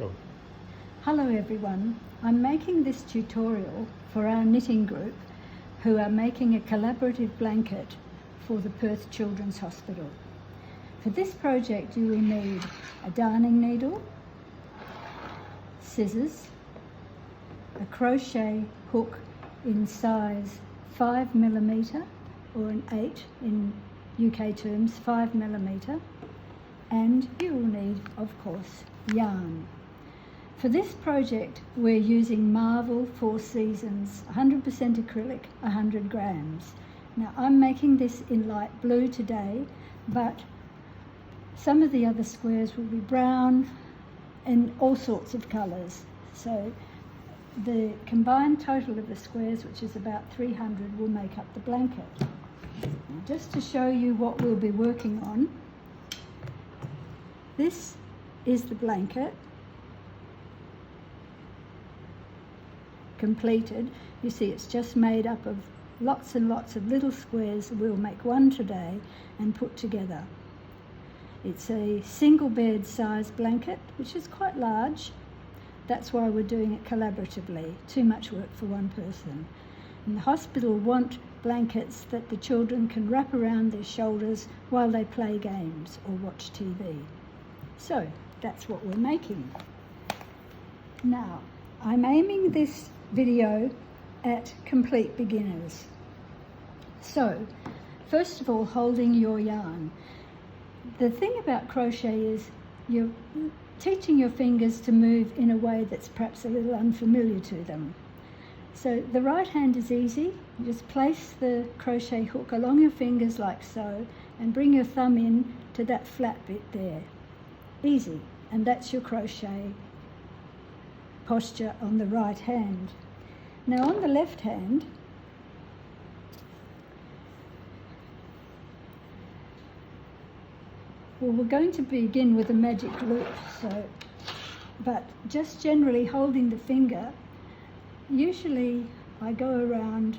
Go. Hello everyone, I'm making this tutorial for our knitting group who are making a collaborative blanket for the Perth Children's Hospital. For this project you will need a darning needle, scissors, a crochet hook in size 5mm or an 8 in UK terms, 5mm, and you will need, of course, yarn. For this project, we're using Marvel 4 Seasons, 100% acrylic, 100 grams. Now, I'm making this in light blue today, but some of the other squares will be brown and all sorts of colours. So the combined total of the squares, which is about 300, will make up the blanket. Now, just to show you what we'll be working on, this is the blanket. Completed. You see it's just made up of lots and lots of little squares. We'll make one today and put together. It's a single bed size blanket, which is quite large. That's why we're doing it collaboratively. Too much work for one person. And the hospital want blankets that the children can wrap around their shoulders while they play games or watch TV. So that's what we're making. Now, I'm aiming this video at complete beginners. So, first of all, holding your yarn. The thing about crochet is you're teaching your fingers to move in a way that's perhaps a little unfamiliar to them. So the right hand is easy. You just place the crochet hook along your fingers like so and bring your thumb in to that flat bit there. Easy, and that's your crochet posture on the right hand. Now on the left hand, well, we're going to begin with a magic loop, but just generally holding the finger. Usually I go around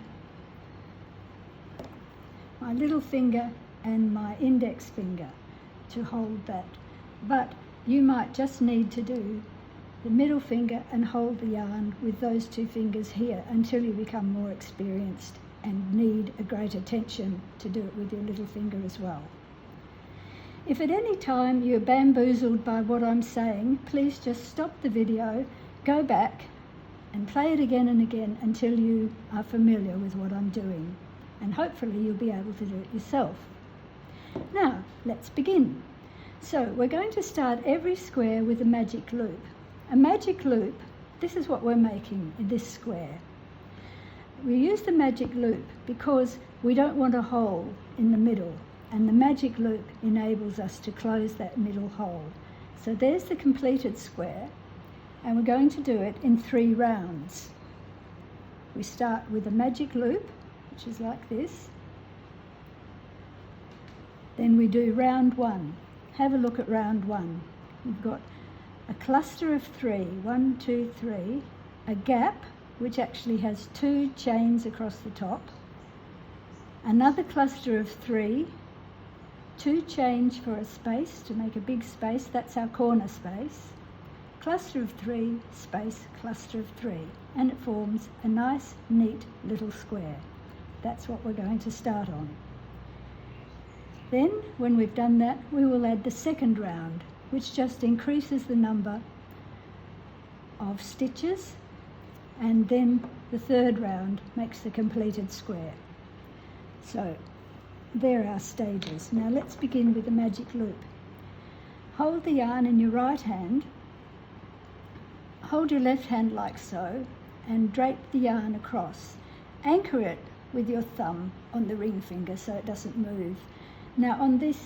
my little finger and my index finger to hold that, but you might just need to do the middle finger and hold the yarn with those two fingers here until you become more experienced and need a great attention to do it with your little finger as well. If at any time you're bamboozled by what I'm saying, please just stop the video, go back and play it again and again until you are familiar with what I'm doing, and hopefully you'll be able to do it yourself. Now, let's begin. So we're going to start every square with a magic loop. A magic loop, this is what we're making in this square. We use the magic loop because we don't want a hole in the middle, and the magic loop enables us to close that middle hole. So there's the completed square, and we're going to do it in 3 rounds. We start with a magic loop, which is like this. Then we do round 1. Have a look at round 1. We've got a cluster of 3, 1, 2, 3, a gap which actually has 2 chains across the top, another cluster of 3, 2 chains for a space to make a big space, that's our corner space, cluster of 3, space, cluster of 3, and it forms a nice, neat little square. That's what we're going to start on. Then, when we've done that, we will add the second round, which just increases the number of stitches, and then the third round makes the completed square. So, there are our stages. Now let's begin with the magic loop. Hold the yarn in your right hand, hold your left hand like so, and drape the yarn across. Anchor it with your thumb on the ring finger so it doesn't move. Now on this,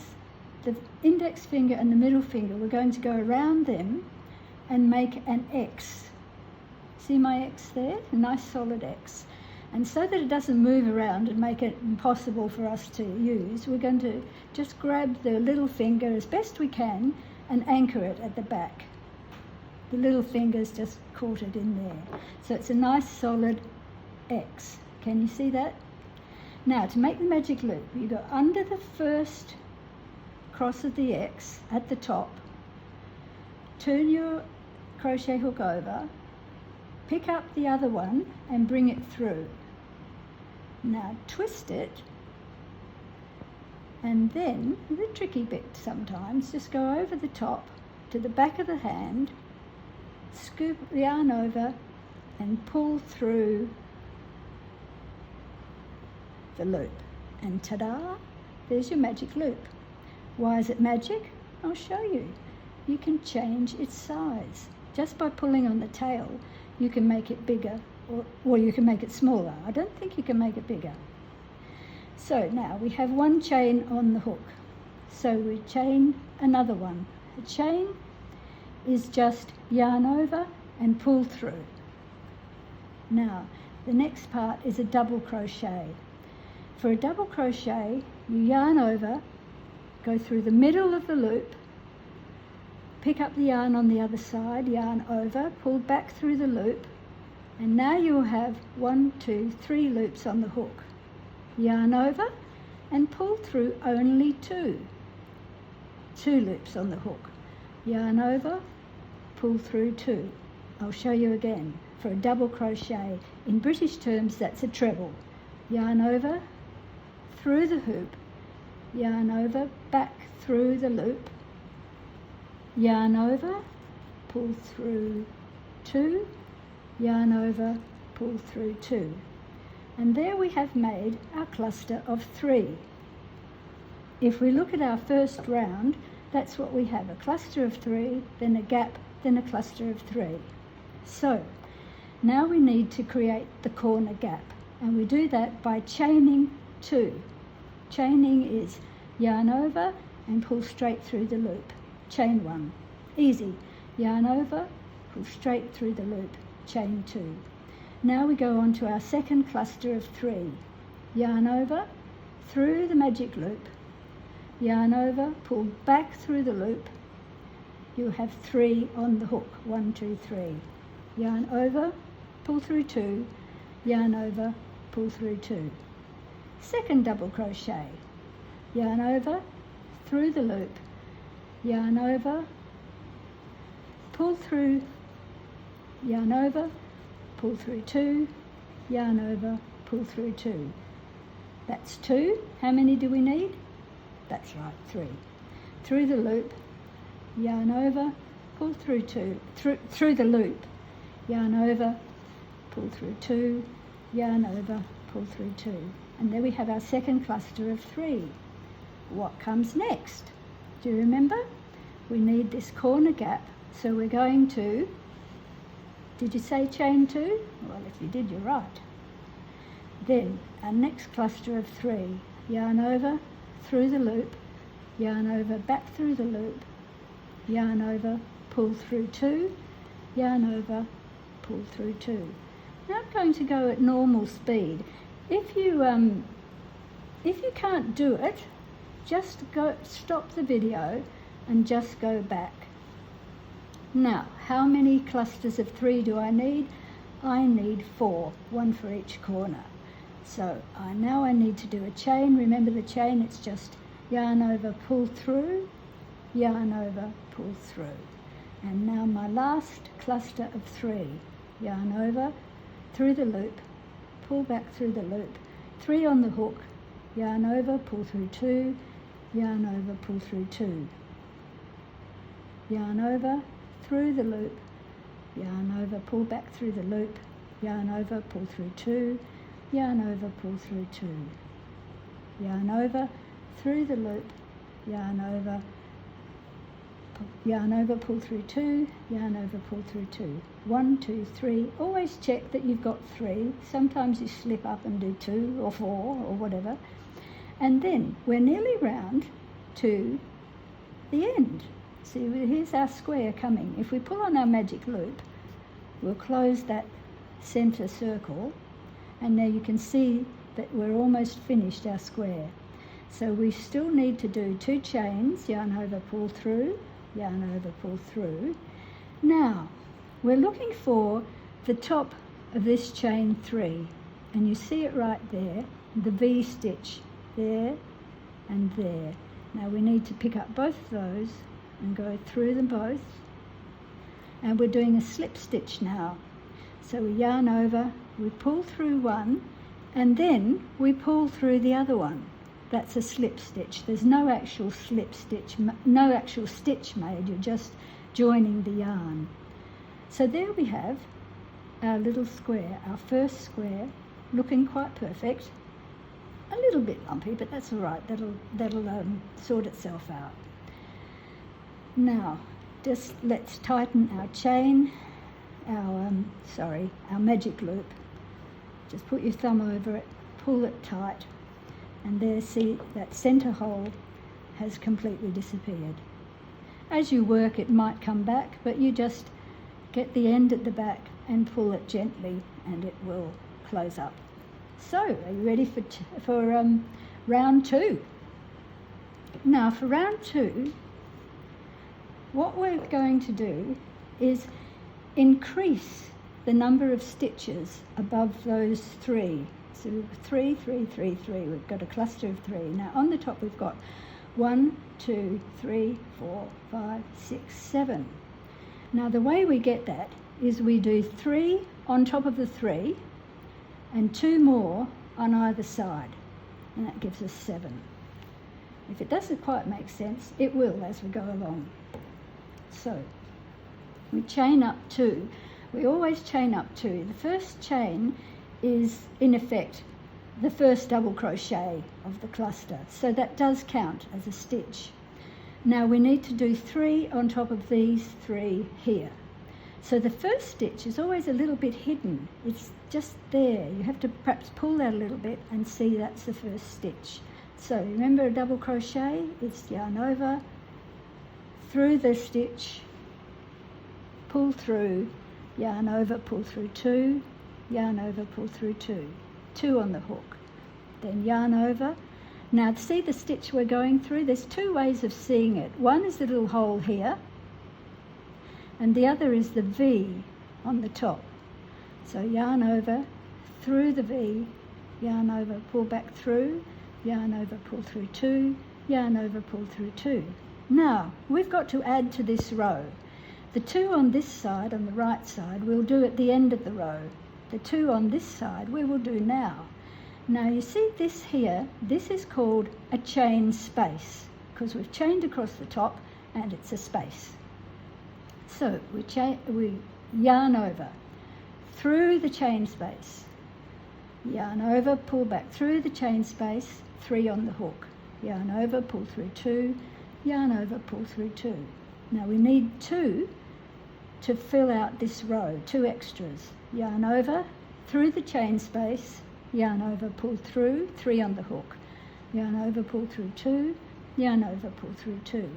the index finger and the middle finger, we're going to go around them and make an X. See my X there? A nice solid X. And so that it doesn't move around and make it impossible for us to use, we're going to just grab the little finger as best we can and anchor it at the back. The little finger's just caught it in there. So it's a nice solid X. Can you see that? Now to make the magic loop, you go under the first cross of the X at the top, turn your crochet hook over, pick up the other one and bring it through. Now twist it, and then, the tricky bit sometimes, just go over the top to the back of the hand, scoop the yarn over and pull through the loop. And ta-da, there's your magic loop. Why is it magic? I'll show you. You can change its size. Just by pulling on the tail, you can make it bigger, or you can make it smaller. I don't think you can make it bigger. So now we have one chain on the hook. So we chain another one. A chain is just yarn over and pull through. Now, the next part is a double crochet. For a double crochet, you yarn over, go through the middle of the loop, pick up the yarn on the other side, yarn over, pull back through the loop, and now you'll have 1, 2, 3 loops on the hook. Yarn over and pull through only 2 loops on the hook. Yarn over, pull through 2. I'll show you again. For a double crochet, in British terms, that's a treble. Yarn over, through the hoop, yarn over, back through the loop, yarn over, pull through 2, yarn over, pull through 2. And there we have made our cluster of 3. If we look at our first round, that's what we have, a cluster of 3, then a gap, then a cluster of 3. So now we need to create the corner gap, and we do that by chaining 2. Chaining is yarn over and pull straight through the loop. Chain 1. Easy. Yarn over, pull straight through the loop. Chain 2. Now we go on to our second cluster of 3. Yarn over, through the magic loop, yarn over, pull back through the loop. You have 3 on the hook. 1, 2, 3. Yarn over, pull through 2, yarn over, pull through 2. Second double crochet. Yarn over, through the loop, yarn over, pull through, yarn over, pull through 2, yarn over, pull through 2. That's 2. How many do we need? That's right, 3. Through the loop, yarn over, pull through 2, through the loop, yarn over, pull through 2, yarn over, pull through 2. And there we have our second cluster of 3. What comes next? Do you remember? We need this corner gap, so we're going to, did you say chain 2? Well, if you did, you're right. Then our next cluster of 3, yarn over, through the loop, yarn over, back through the loop, yarn over, pull through 2, yarn over, pull through 2. Now I'm going to go at normal speed. If you can't do it, just stop the video and just go back. Now, how many clusters of 3 do I need? I need 4, 1 for each corner. So now I need to do a chain. Remember the chain, it's just yarn over, pull through, yarn over, pull through. And now my last cluster of 3, yarn over, through the loop, pull back through the loop, 3 on the hook, yarn over, pull through 2, yarn over, pull through 2. Yarn over, through the loop, yarn over, pull back through the loop, yarn over, pull through 2, yarn over, pull through 2. Yarn over, through the loop, yarn over, pull through 2, yarn over, pull through 2. 1, 2, 3. Always check that you've got 3. Sometimes you slip up and do 2 or 4 or whatever. And then we're nearly round to the end. See, here's our square coming. If we pull on our magic loop, we'll close that center circle, and now you can see that we're almost finished our square. So we still need to do 2 chains, yarn over, pull through, yarn over, pull through. Now, we're looking for the top of this chain 3, and you see it right there, the V stitch, there and there. Now we need to pick up both of those and go through them both, and we're doing a slip stitch now. So we yarn over, we pull through one, and then we pull through the other one. That's a slip stitch. There's no actual slip stitch, no actual stitch made, you're just joining the yarn. So there we have our little square, our first square, looking quite perfect. A little bit lumpy, but that's all right, that'll sort itself out. Now, just let's tighten our chain, our magic loop. Just put your thumb over it, pull it tight, and there, see, that centre hole has completely disappeared. As you work, it might come back, but you just get the end at the back and pull it gently, and it will close up. So, are you ready for round 2? Now, for round 2, what we're going to do is increase the number of stitches above those 3. So 3, 3, 3, 3. We've got a cluster of 3. Now on the top we've got 1, 2, 3, 4, 5, 6, 7. Now the way we get that is we do 3 on top of the 3 and 2 more on either side, and that gives us 7. If it doesn't quite make sense, it will as we go along. So we chain up 2. We always chain up 2. The first chain is in effect the first double crochet of the cluster, so that does count as a stitch. Now we need to do 3 on top of these 3 here. So the first stitch is always a little bit hidden. It's just there. You have to perhaps pull that a little bit and see that's the first stitch. So remember a double crochet, it's yarn over, through the stitch, pull through, yarn over, pull through 2, yarn over, pull through 2, 2 on the hook, then yarn over. Now see the stitch we're going through? There's 2 ways of seeing it. One is the little hole here, and the other is the V on the top. So yarn over, through the V, yarn over, pull back through, yarn over, pull through 2, yarn over, pull through 2. Now we've got to add to this row. The 2 on this side, on the right side, we'll do at the end of the row. The 2 on this side we will do now. Now you see this here, this is called a chain space, because we've chained across the top and it's a space. So we yarn over, through the chain space, yarn over, pull back through the chain space, 3 on the hook, yarn over, pull through 2, yarn over, pull through 2. Now we need 2 to fill out this row, 2 extras. Yarn over, through the chain space, yarn over, pull through, 3 on the hook, yarn over, pull through 2, yarn over, pull through 2.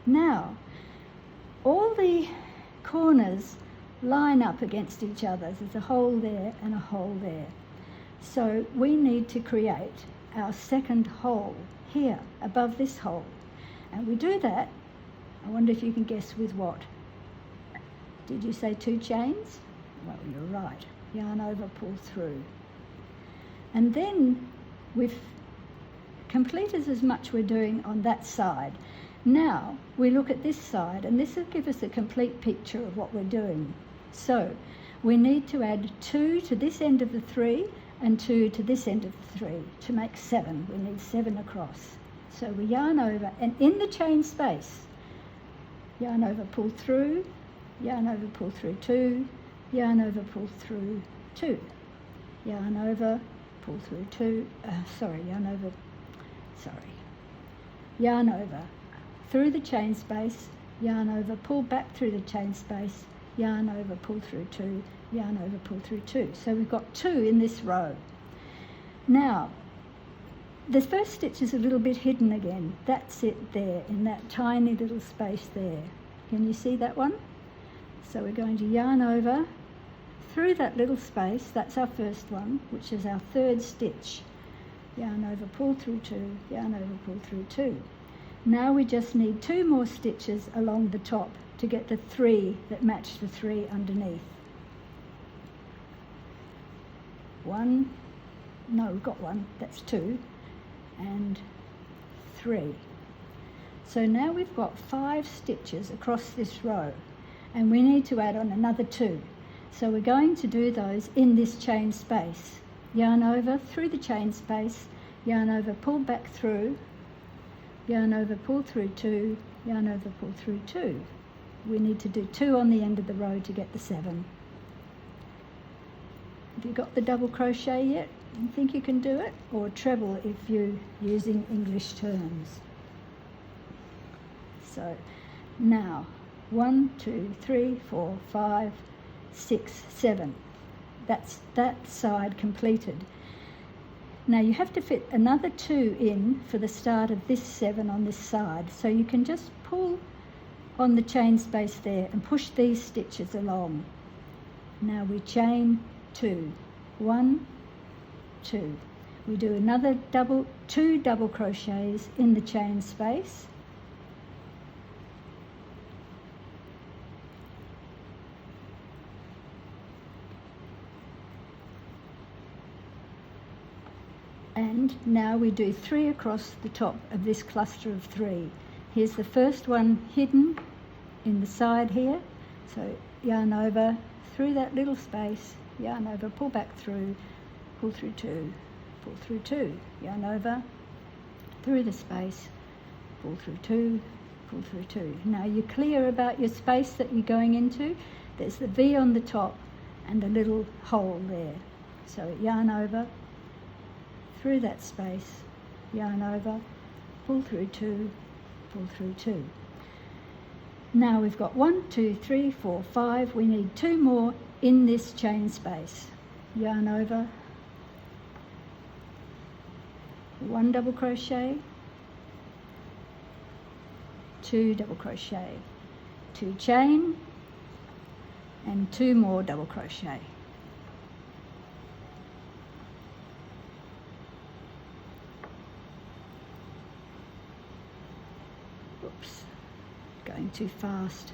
Now, all the corners line up against each other. There's a hole there and a hole there. So we need to create our second hole here, above this hole. And we do that, I wonder if you can guess with what. Did you say 2 chains? Well, you're right. Yarn over, pull through. And then we've completed as much we're doing on that side. Now we look at this side, and this will give us a complete picture of what we're doing. So we need to add 2 to this end of the 3 and 2 to this end of the 3 to make 7. We need 7 across. So we yarn over, and in the chain space, yarn over, pull through, yarn over, pull through 2, yarn over, pull through 2, yarn over, pull through 2, yarn over, through the chain space, yarn over, pull back through the chain space, yarn over, pull through 2, yarn over, pull through 2. So we've got 2 in this row. Now, the first stitch is a little bit hidden again. That's it there, in that tiny little space there. Can you see that one? So we're going to yarn over, through that little space, that's our first one, which is our 3rd stitch. Yarn over, pull through 2, yarn over, pull through 2. Now we just need 2 more stitches along the top to get the 3 that match the 3 underneath. 1, no, we've got 1, that's 2, and 3. So now we've got 5 stitches across this row. and we need to add on another 2. So we're going to do those in this chain space. Yarn over through the chain space, yarn over, pull back through, yarn over, pull through 2, yarn over, pull through 2. We need to do 2 on the end of the row to get the 7. Have you got the double crochet yet? You think you can do it? Or treble if you're using English terms. So now 1, 2, 3, 4, 5, 6, 7. That's that side completed. Now you have to fit another 2 in for the start of this 7 on this side. So you can just pull on the chain space there and push these stitches along. Now we chain 2, 1, 2. We do another 2 double crochets in the chain space. And now we do 3 across the top of this cluster of 3. Here's the first one hidden in the side here. So yarn over through that little space, yarn over, pull back through, pull through 2, pull through 2, yarn over through the space, pull through 2, pull through 2. Now you're clear about your space that you're going into. There's the V on the top and a little hole there. So yarn over through that space, yarn over, pull through 2, pull through 2. Now we've got 1, 2, 3, 4, 5. We need 2 more in this chain space. Yarn over, 1 double crochet, 2 double crochet, 2 chain, and 2 more double crochet. Oops, going too fast.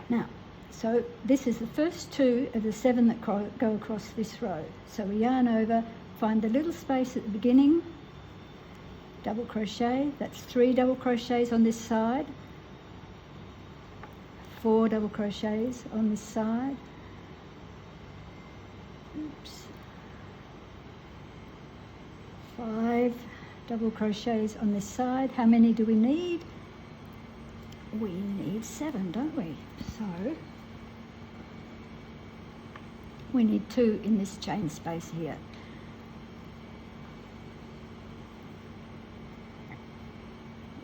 Now, so this is the first 2 of the 7 that go across this row. So we yarn over, find the little space at the beginning, double crochet, that's 3 double crochets on this side, 4 double crochets on this side, oops, 5 double crochets on this side. How many do we need? We need 7, don't we? So we need 2 in this chain space here.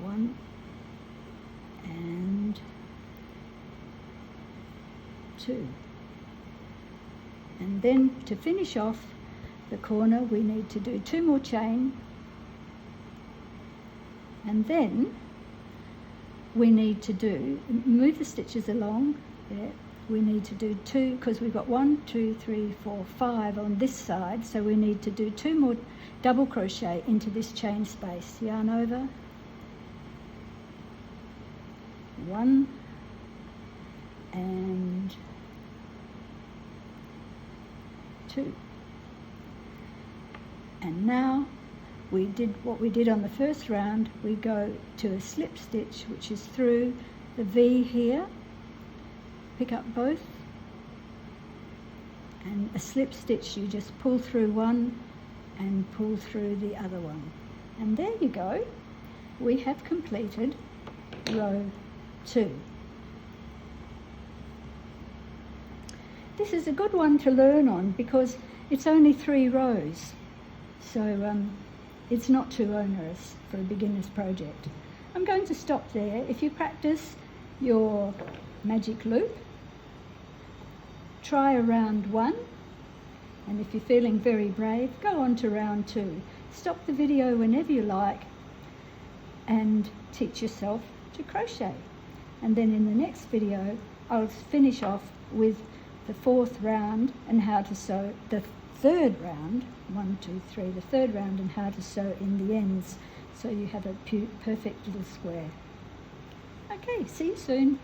One and 2. And then to finish off the corner we need to do 2 more chain, and then we need to move the stitches along there. We need to do 2, because we've got 1, 2, 3, 4, 5 on this side, so we need to do 2 more double crochet into this chain space. Yarn over, 1 and 2. And now we did what we did on the first round. We go to a slip stitch, which is through the V here, pick up both, and a slip stitch, you just pull through one and pull through the other one. And there you go, we have completed row 2. This is a good one to learn on because it's only 3 rows, so it's not too onerous for a beginner's project. I'm going to stop there. If you practice your magic loop, try a round 1, and if you're feeling very brave, go on to round 2. Stop the video whenever you like and teach yourself to crochet. And then in the next video, I'll finish off with the 4th round and how to sew the 3rd round, 1, 2, 3, the 3rd round, and how to sew in the ends so you have a perfect little square. Okay, see you soon.